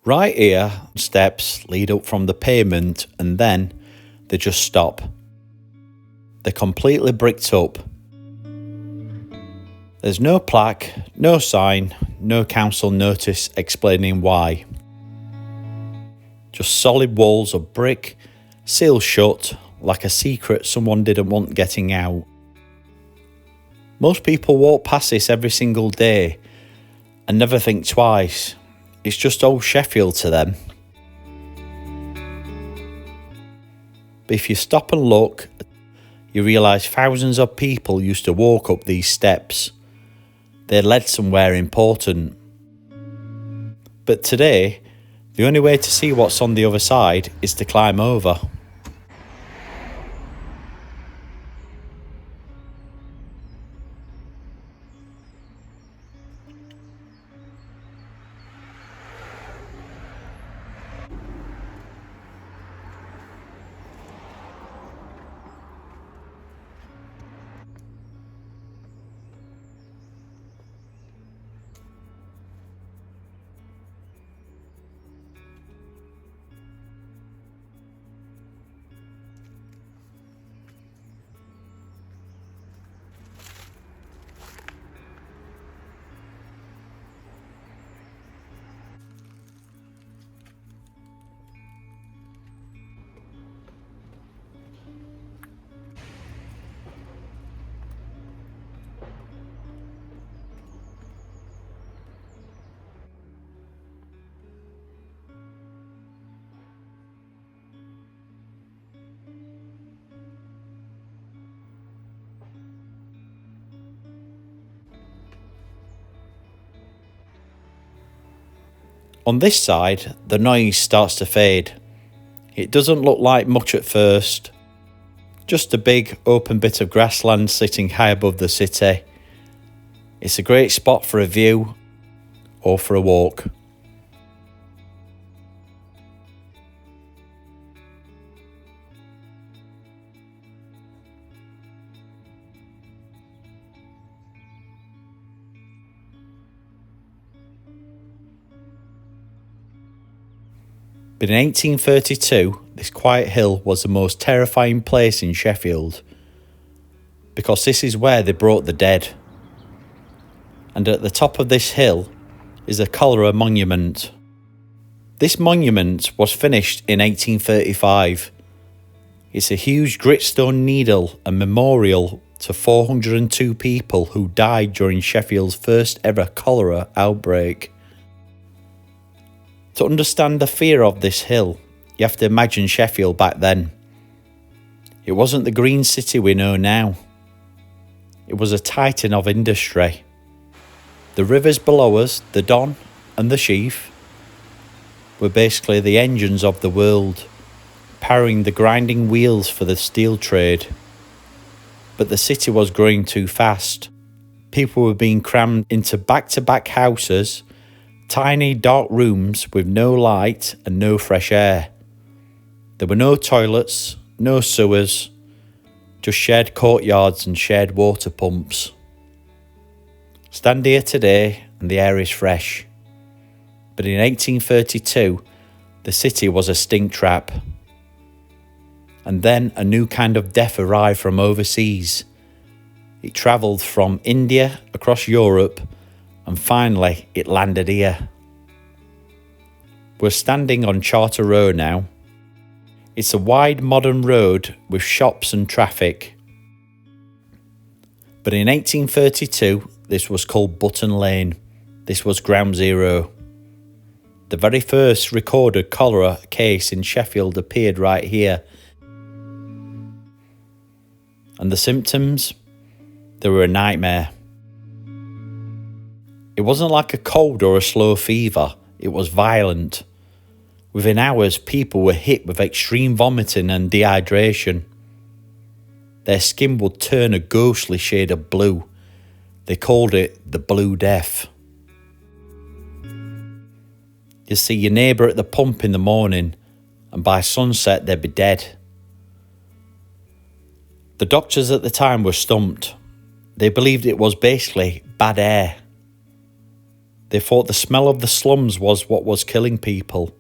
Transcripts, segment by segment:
Right here, steps lead up from the pavement and then they just stop. They're completely bricked up. There's no plaque, no sign, no council notice explaining why. Just solid walls of brick, sealed shut, like a secret someone didn't want getting out. Most people walk past this every single day and never think twice. It's just old Sheffield to them. But if you stop and look, you realise thousands of people used to walk up these steps. They led somewhere important. But today, the only way to see what's on the other side is to climb over. On this side, the noise starts to fade. It doesn't look like much at first. Just a big open bit of grassland sitting high above the city. It's a great spot for a view or for a walk. But in 1832, this quiet hill was the most terrifying place in Sheffield, because this is where they brought the dead. And at the top of this hill is a Cholera Monument. This monument was finished in 1835. It's a huge gritstone needle and memorial to 402 people who died during Sheffield's first ever cholera outbreak. To understand the fear of this hill, you have to imagine Sheffield back then. It wasn't the green city we know now. It was a titan of industry. The rivers below us, the Don and the Sheaf, were basically the engines of the world, powering the grinding wheels for the steel trade. But the city was growing too fast. People were being crammed into back-to-back houses, tiny dark rooms with no light and no fresh air. There were no toilets, no sewers, just shared courtyards and shared water pumps. Stand here today and the air is fresh. But in 1832, the city was a stink trap. And then a new kind of death arrived from overseas. It travelled from India across Europe, and finally it landed here. We're standing on Charter Road now. It's a wide modern road with shops and traffic. But in 1832, this was called Button Lane. This was ground zero. The very first recorded cholera case in Sheffield appeared right here. And the symptoms? They were a nightmare. It wasn't like a cold or a slow fever, it was violent. Within hours, people were hit with extreme vomiting and dehydration. Their skin would turn a ghostly shade of blue. They called it the Blue Death. You'd see your neighbour at the pump in the morning, and by sunset they'd be dead. The doctors at the time were stumped. They believed it was basically bad air. They thought the smell of the slums was what was killing people.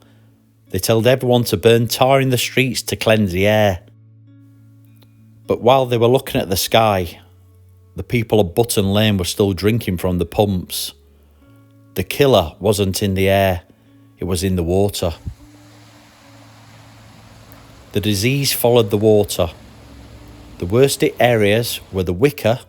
They told everyone to burn tar in the streets to cleanse the air. But while they were looking at the sky, the people of Button Lane were still drinking from the pumps. The killer wasn't in the air, it was in the water. The disease followed the water. The worst hit areas were the Wicker,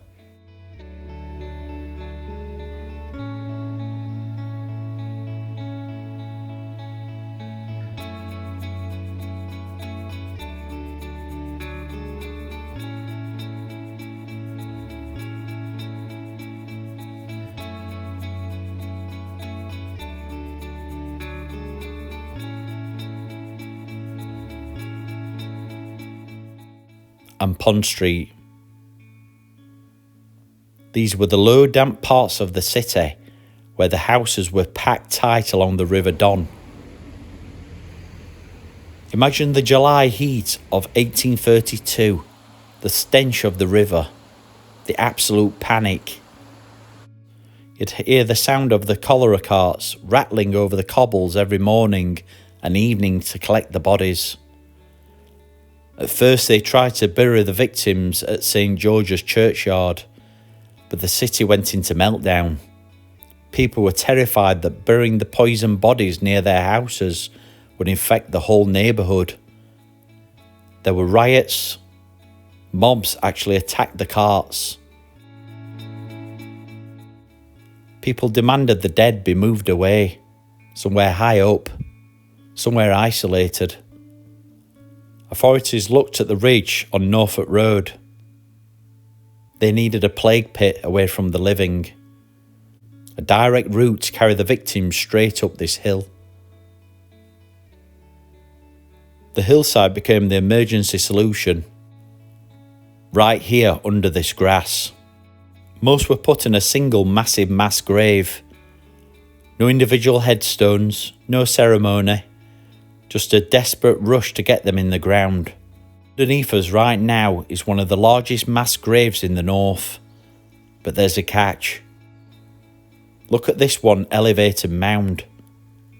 and Pond Street. These were the low damp parts of the city where the houses were packed tight along the River Don. Imagine the July heat of 1832, the stench of the river, the absolute panic. You'd hear the sound of the cholera carts rattling over the cobbles every morning and evening to collect the bodies. At first they tried to bury the victims at St George's churchyard, but the city went into meltdown. People were terrified that burying the poisoned bodies near their houses would infect the whole neighbourhood. There were riots. Mobs actually attacked the carts. People demanded the dead be moved away, somewhere high up, somewhere isolated. Authorities looked at the ridge on Norfolk Road. They needed a plague pit away from the living. A direct route to carry the victims straight up this hill. The hillside became the emergency solution. Right here under this grass. Most were put in a single massive mass grave. No individual headstones, no ceremony. Just a desperate rush to get them in the ground. Underneath us right now is one of the largest mass graves in the north. But there's a catch. Look at this one elevated mound.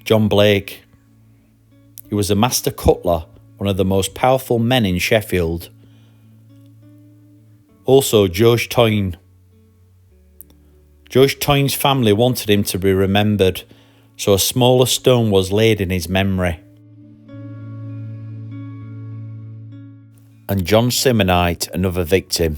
John Blake. He was a master cutler, one of the most powerful men in Sheffield. Also George Toyne. George Toyne's family wanted him to be remembered, so a smaller stone was laid in his memory. And John Simonite, another victim.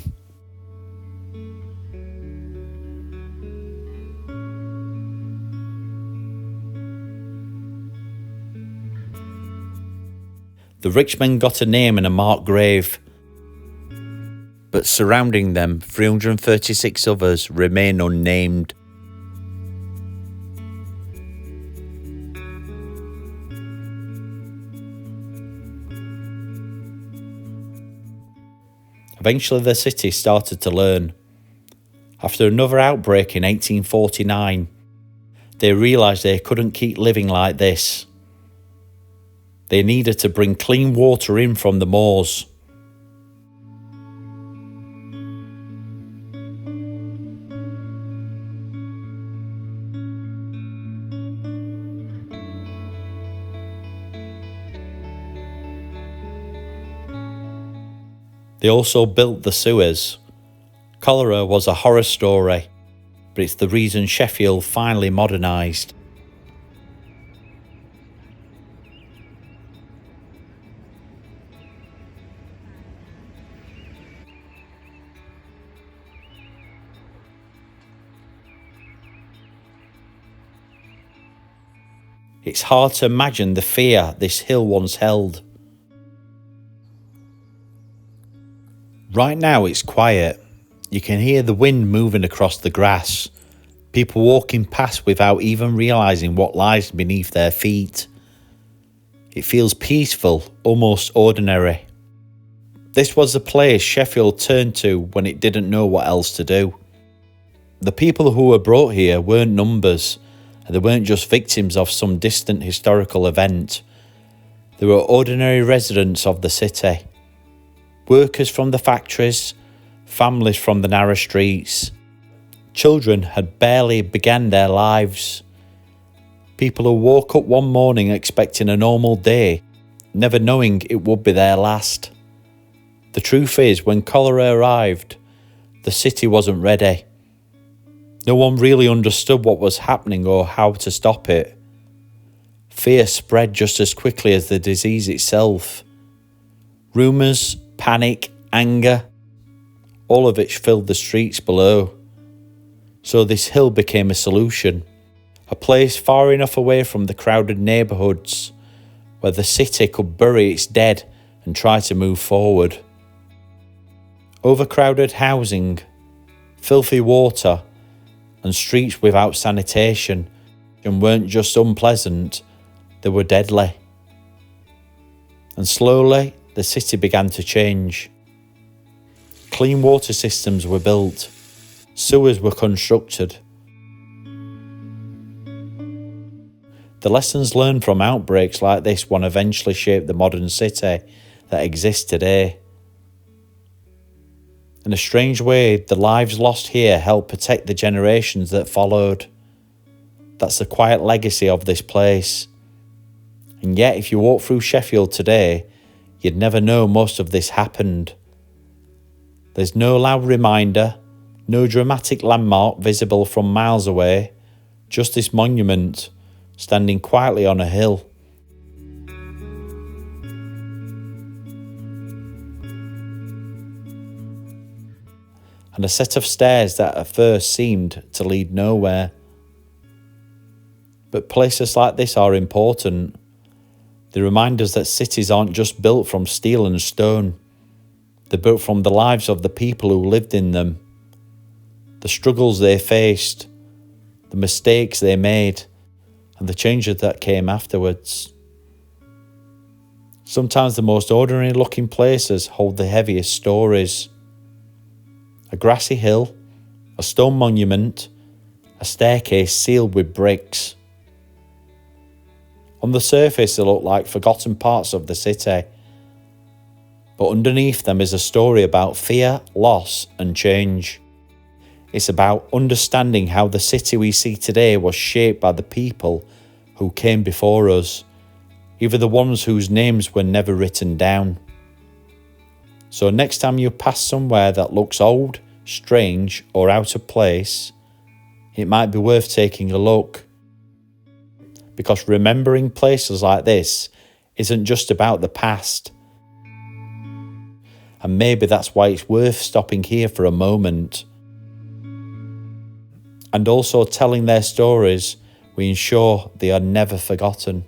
The rich men got a name and a marked grave, but surrounding them, 336 others remain unnamed. Eventually the city started to learn. After another outbreak in 1849, they realised they couldn't keep living like this. They needed to bring clean water in from the moors. They also built the sewers. Cholera was a horror story, but it's the reason Sheffield finally modernised. It's hard to imagine the fear this hill once held. Right now it's quiet. You can hear the wind moving across the grass. People walking past without even realising what lies beneath their feet. It feels peaceful, almost ordinary. This was the place Sheffield turned to when it didn't know what else to do. The people who were brought here weren't numbers, and they weren't just victims of some distant historical event. They were ordinary residents of the city. Workers from the factories, families from the narrow streets. Children had barely begun their lives. People who woke up one morning expecting a normal day, never knowing it would be their last. The truth is, when cholera arrived, the city wasn't ready. No one really understood what was happening or how to stop it. Fear spread just as quickly as the disease itself. Rumours, panic, anger, all of it filled the streets below. So this hill became a solution, a place far enough away from the crowded neighbourhoods where the city could bury its dead and try to move forward. Overcrowded housing, filthy water, and streets without sanitation and weren't just unpleasant, they were deadly. And slowly, the city began to change. Clean water systems were built, sewers were constructed. The lessons learned from outbreaks like this one eventually shaped the modern city that exists today. In a strange way, the lives lost here helped protect the generations that followed. That's the quiet legacy of this place. And yet, if you walk through Sheffield today, you'd never know most of this happened. There's no loud reminder, no dramatic landmark visible from miles away, just this monument standing quietly on a hill. And a set of stairs that at first seemed to lead nowhere. But places like this are important. They remind us that cities aren't just built from steel and stone. They're built from the lives of the people who lived in them, the struggles they faced, the mistakes they made, and the changes that came afterwards. Sometimes the most ordinary looking places hold the heaviest stories. A grassy hill, a stone monument, a staircase sealed with bricks. On the surface they look like forgotten parts of the city, but underneath them is a story about fear, loss and change. It's about understanding how the city we see today was shaped by the people who came before us, even the ones whose names were never written down. So next time you pass somewhere that looks old, strange or out of place, it might be worth taking a look. Because remembering places like this isn't just about the past. And maybe that's why it's worth stopping here for a moment. And also telling their stories, we ensure they are never forgotten.